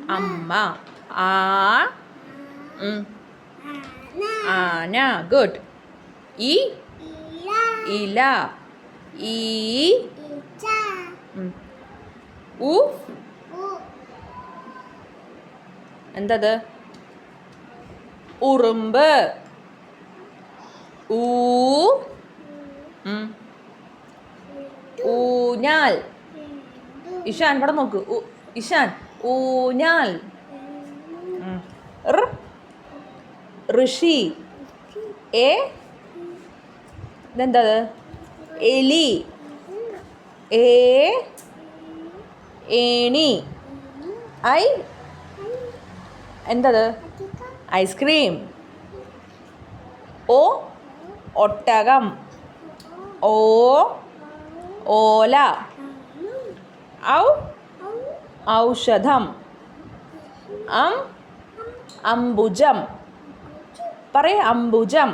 അമ്മ. ആ ആന. ഗുഡ്. ഇ ഇല. ഈ ഉ എന്തത്? ഉറുമ്പ്. ഊ ഊഞ്ഞാൽ. ഇഷാൻ ഇവിടെ നോക്ക്. ഇഷാൻ ഊഞ്ഞാൽ. ഋഷി. എ ഇതെന്തത്? എലി. ഏ ഏണി. ഐ എന്തത്? ഐസ്ക്രീം. ഓ ഒട്ടകം. ഓ ഓല. ഔ ഔഷധം. അംബുജം. പറയ് അംബുജം.